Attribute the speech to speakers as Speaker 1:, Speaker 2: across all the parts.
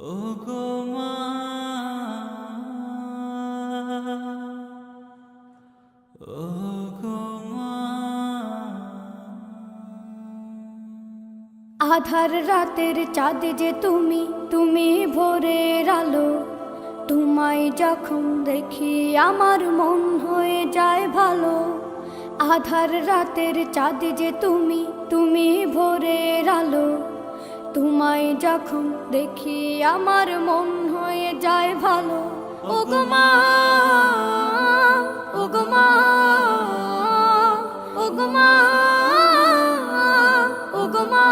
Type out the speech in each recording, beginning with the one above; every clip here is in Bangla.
Speaker 1: ওগো মা, ওগো মা।
Speaker 2: আধার রাতের চাঁদ যে তুমি, তুমি ভোরের আলো। তোমায় যখন দেখি আমার মন হয়ে যায় ভালো। আধার রাতের চাঁদ যে তুমি, তুমি ভোরের আলো। তোমায় যখন দেখি আমার মন হয়ে যায় ভালো। ওগো মা, ওগো মা, ওগো মা, ওগো মা।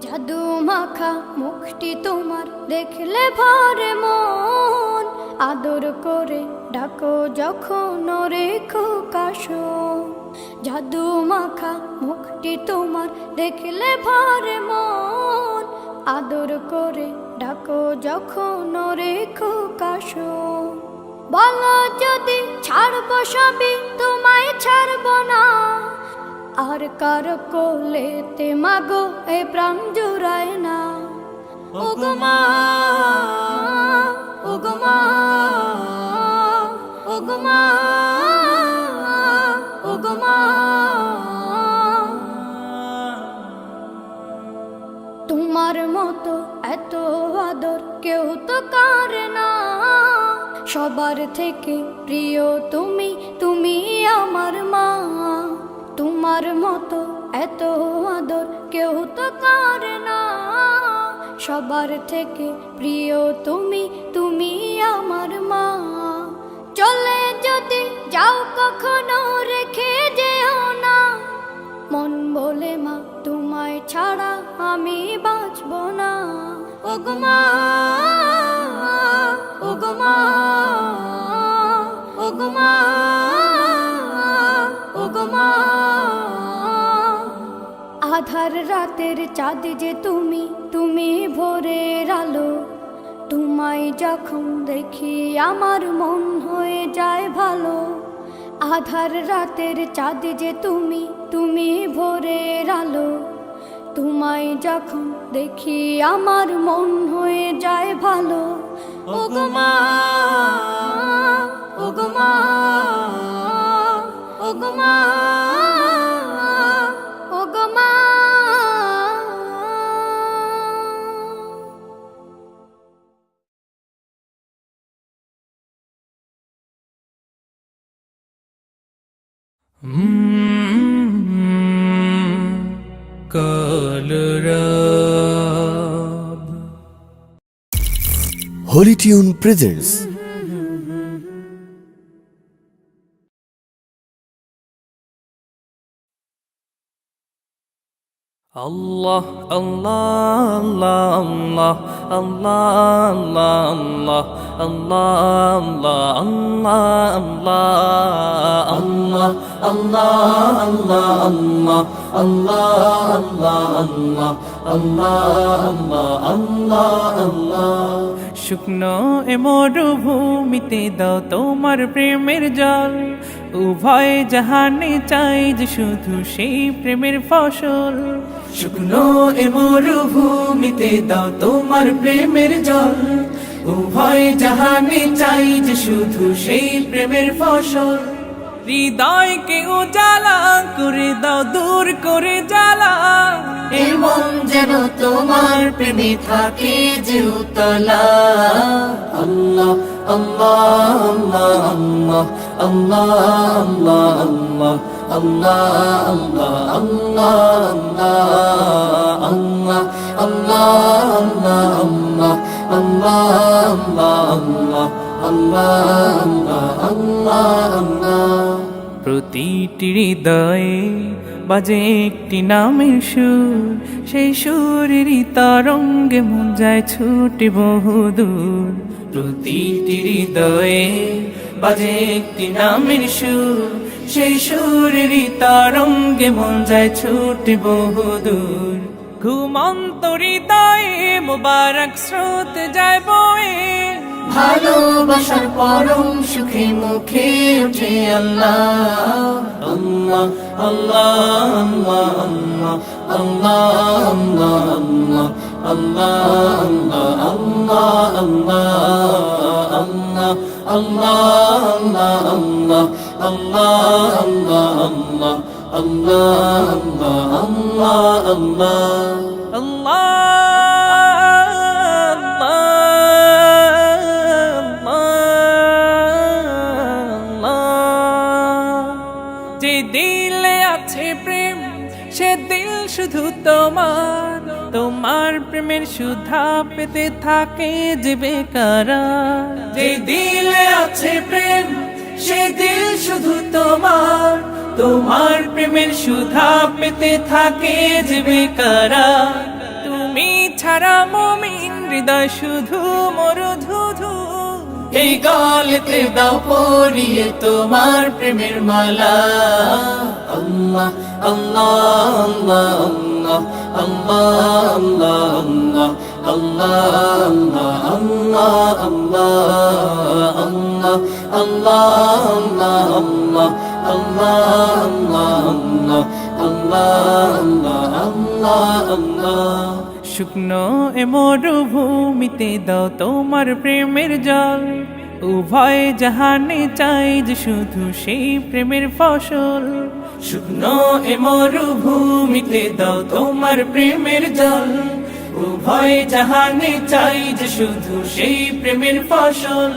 Speaker 2: জাদু মাখা মুখটি তোমার দেখলে ভরে মন। আদর করে ডাকো যখন রেখো কাশো। জাদু মাখা মুখটি তোমার দেখলে ভরে মন। আদর করে ডাকো যখন রেখো কাশো। বলো যদি ছাড়বো সবই, তোমায় ছাড়বো না। আর কার কোলেতে মাগো এ প্রাণ জুড়ায় না। ওগো মা, ওগো মা, ওগো মা, ওগো মা। তোমার মতো এত আদর কেউ তো করে না। সবার থেকে প্রিয় তুমি, তুমি আমার মা। তোমার মতো এত আদর কেউ তো করে না। সবার থেকে প্রিয় তুমি, তুমি আমার মা। চলে যদি যাও কখনো রেখে যেও না। মন বলে মা তোমায় ছাড়া আমি বাঁচব না। ওগো মা, ওগো মা, ওগো মা, ওগো মা। আধার রাতের চাঁদ যে তুমি, তুমি ভোরের আলো। তোমায় যখন দেখি আমার মন হয়ে যায় ভালো। আধার রাতের চাঁদ যে তুমি, তুমি ভোরের আলো। তোমায় যখন দেখি আমার মন হয়ে যায় ভালো। ওগো মা, ওগো মা, ওগো মা, ওগো মা।
Speaker 1: কলরব
Speaker 3: Holy Tune presents
Speaker 1: Allah, Allah, Allah, Allah, Allah, Allah, Allah, Allah, Allah, Allah, Allah. শুকনো এ মরুভূমিতে দাও তোমার প্রেমের জল। উভয় জাহানে চাই যে শুধু সেই প্রেমের ফসল। শুকনো এ মরুভূমিতে দাও তোমার প্রেমের জল। উভয় জাহানে চাই যে শুধু সেই প্রেমের ফসল। হৃদয়কে উজালা করে দাও, দূর করে জ্বালা। এই মন যেন তোমার প্রেমে থাকে যে উতলা। আল্লাহ, আল্লাহ, আল্লাহ, আল্লাহ, আল্লাহ, আল্লাহ, আল্লাহ, আল্লাহ, আল্লাহ, আল্লাহ। প্রতিটি হৃদয়ে বাজে একটি নামের সুর। সেই সুরেরই তরঙ্গে মন যায় ছুটে বহুদূর। প্রতিটি হৃদয়ে বাজে একটি নামের সুর। সেই সুরেরই তরঙ্গে মন যায় ছুটে বহুদূর। ঘুমন্ত হৃদয়ে মোবারক স্রোত যায় বয়ে। ভালোবাসার পরম সুখে মুখে উঠে আল্লাহ, আল্লাহ, আল্লাহ আল্লাহ আল্লাহ আল্লাহ আল্লাহ আল্লাহ আল্লাহ আল্লাহ যে দিলে আছে প্রেম সে দিল শুধু তোমার তোমার প্রেমের সুধা পেতে থাকে যে বেকারার যে দিলে আছে প্রেম সে দিল শুধু তোমার তোমার প্রেমের সুধা পেতে থাকে যে বেকারার তুমি ছাড়া মুমিন হৃদয় শুধু মরুধুধু এই গলেতে দাও পরিয়ে তোমার প্রেমের মালা আল্লাহ আল্লাহ আল্লাহ আল্লাহ আল্লাহ আল্লাহ আল্লাহ আল্লাহ শুকনো এ মরুভূমিতে দাও তোমার প্রেমের জল উভয় জাহানে চাই যে শুধু সেই প্রেমের ফসল শুকনো এ মরুভূমিতে দাও তোমার প্রেমের জল উভয় জাহানে চাই যে শুধু সেই প্রেমের ফসল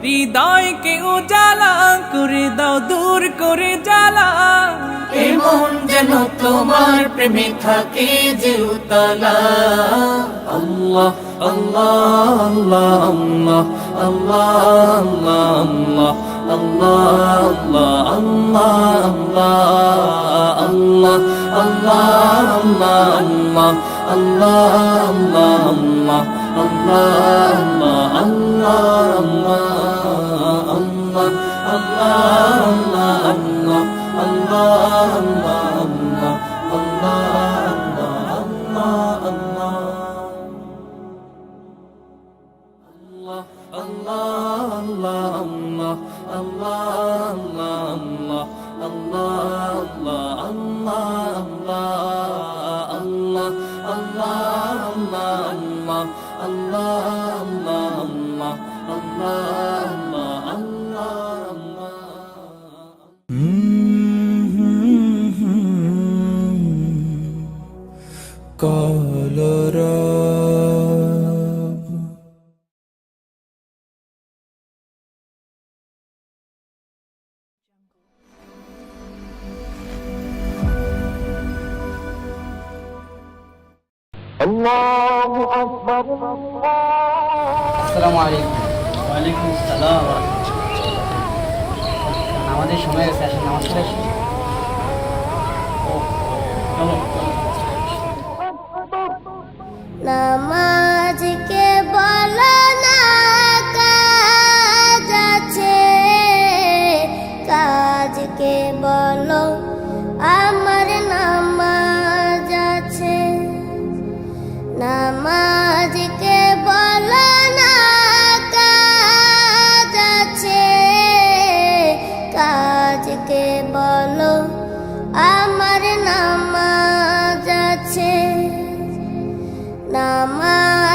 Speaker 1: হৃদয়কে উজালা করে দাও দূর করে জ্বালা এমন যেন তোমার প্রেমে থাকে যে উতলা আল্লাহ আল্লাহ আল্লাহ আল্লাহ আল্লাহ
Speaker 4: আসসালামু আলাইকুম। ওয়ালাইকুম আসসালাম। আমাদের সময় আছে, আসেন নামাজ পড়ে আসি।
Speaker 2: নামাজকে বলো না কাজ আছে, কাজকে বলো আমার নামাজ আছে। নামাজকে বলো না কাজ আছে, কাজকে বলো আমার নামাজ আছে। নামাজ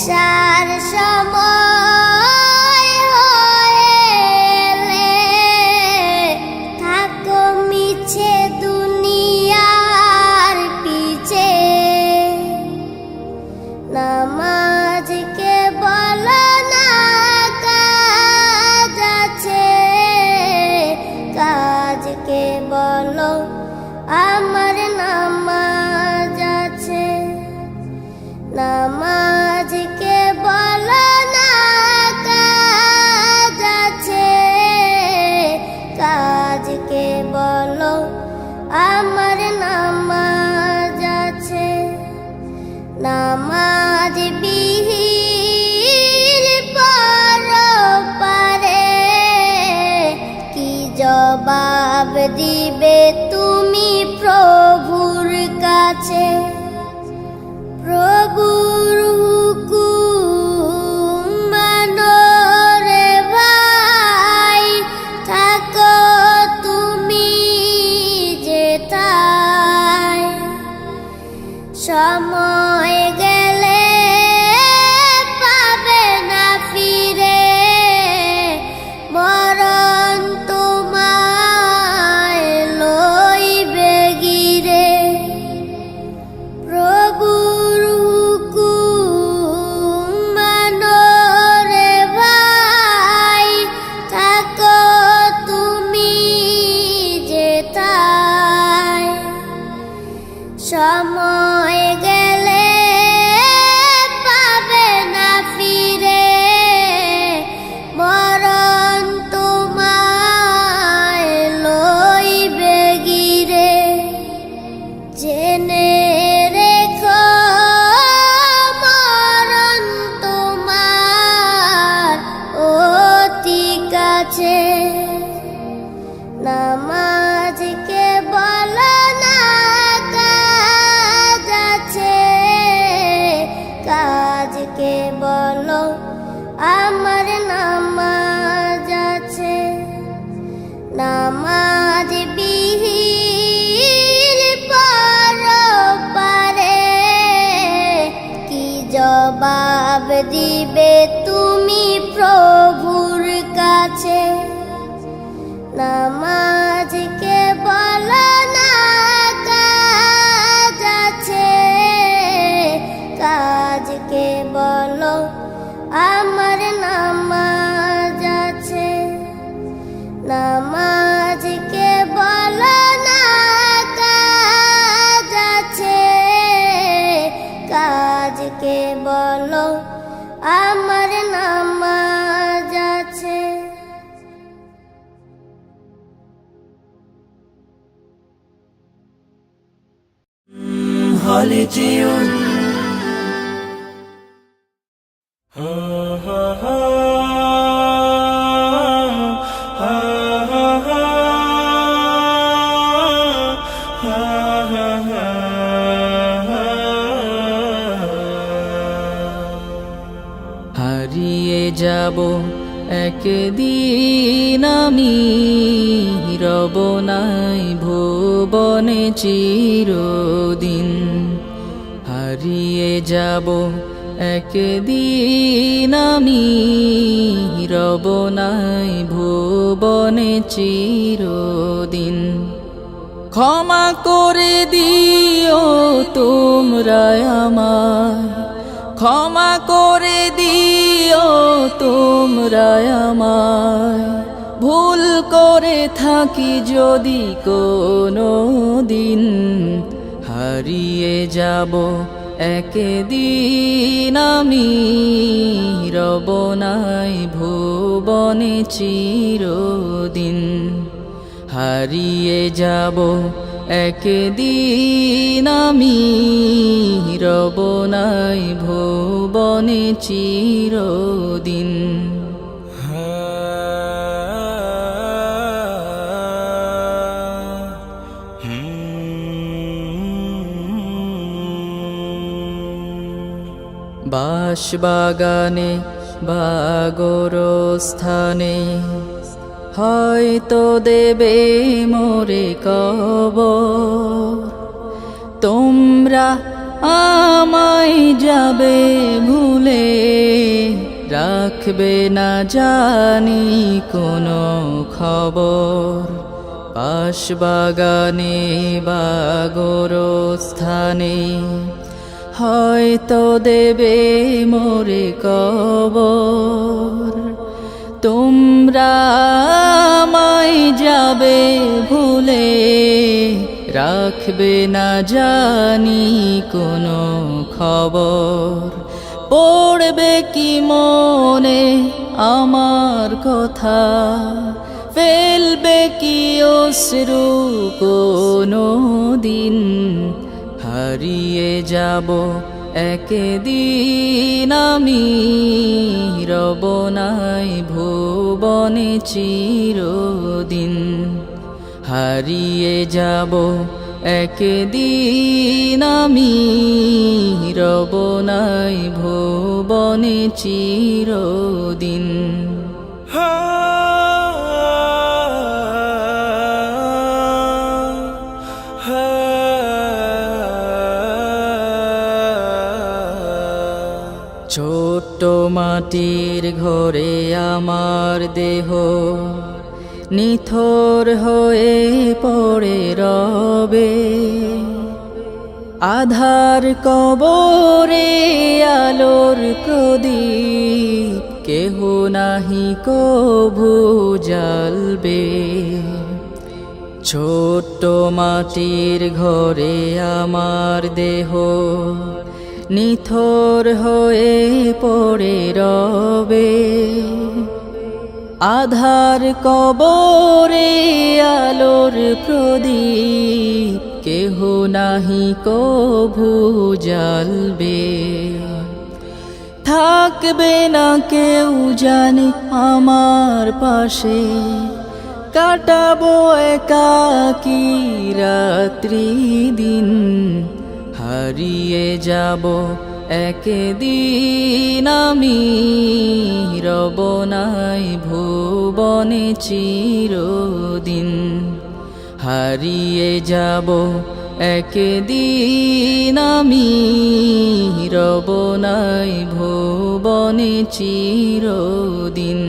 Speaker 2: নেশার সময় হয়েলে থাকো মিছে দুনিয়ার পিছে নামাজকে বলো না কাজ আছে কাজকে বলো আমার নামাজ আছে নামাজকে বলো না কাজ আছে কাজকে বলো আমার নামাজ আছে নামাজ বিহীন পরপারে কি জবাব দিবে তুমি প্রভুর কাছে প্রভুর হুকুম মানো রে ভাই থাকো তুমি যেথায় সময় গেলে পাবে না ফিরে মরণ তোমায় লইবে গিরে প্রভুর হুকুম মানো রে ভাই থাকো তুমি যেথায় সময় গেলে পাবে না ফিরে মরণ তোমায় লইবে গিরে জেনে রেখো মরণ তোমার অতি কাছে নামাজকে বলো না কাজ আছে কাজকে বলো আমার নামাজ আছে নামাজ বিহীন পরপারে কি জবাব দিবে তুমি প্রভুর কাছে নামাজকে বলো না কাজ আছে কাজকে বলো আমার নামাজ আছে নামাজকে বলো না কাজ আছে কাজকে বলো আমার নামাজ আছে
Speaker 1: হলে যেও
Speaker 5: হারিয়ে যাব একদিন আমি রব নাই ভুবনে চিরদিন হারিয়ে যাব একদিন আমি রব নাই ভুবনে চিরদিন ক্ষমা করে দিও তোমরা আমায় ক্ষমা করে দিও তোমরা আমায় ভুল করে থাকি যদি কোনো দিন হারিয়ে যাব একদিন আমি রব নাই ভুবনে চিরদিন হারিয়ে যাব একদিন আমি রব নাই ভুবনে চিরদিন বাঁশবাগানে বা গোরস্থানে হয়তো দেবে মোরে কবর তোমরা আমায় যাবে ভুলে, রাখবে না জানি কোনো খবর। পাশ বাগানে বা গোরস্থানে হয়তো দেবে মোরে কবর। তোমরা আমায় যাবে ভুলে, রাখবে না জানি কোনো খবর। পড়বে কি মনে আমার কথা, ফেলবে কি অশ্রু কোনো দিন। হারিয়ে যাব একদিন আমি, রব নাই ভুবনে চিরদিন। হারিয়ে যাব একদিন আমি, রব নাই ভুবনে চিরদিন। ছোট্ট মাটির ঘরে আমার দেহ নিথর হয়ে পড়ে রবে। আধার কবরে আলোর প্রদীপ কেহ নাহি কভু জ্বালবে। ছোট্ট মাটির ঘরে আমার দেহ নিথর হয়ে পড়ে রবে। আধার কবরে আলোর প্রদীপ কেহ নাহি কভু জ্বালবে। থাকবে না কেউ জানি আমার পাশে, কাটাবো একাকী রাত্রি দিন। হারিয়ে যাব একদিন আমি, রব নাই ভুবনে চিরদিন। হারিয়ে যাব একদিন আমি, রব নাই ভুবনে চিরদিন।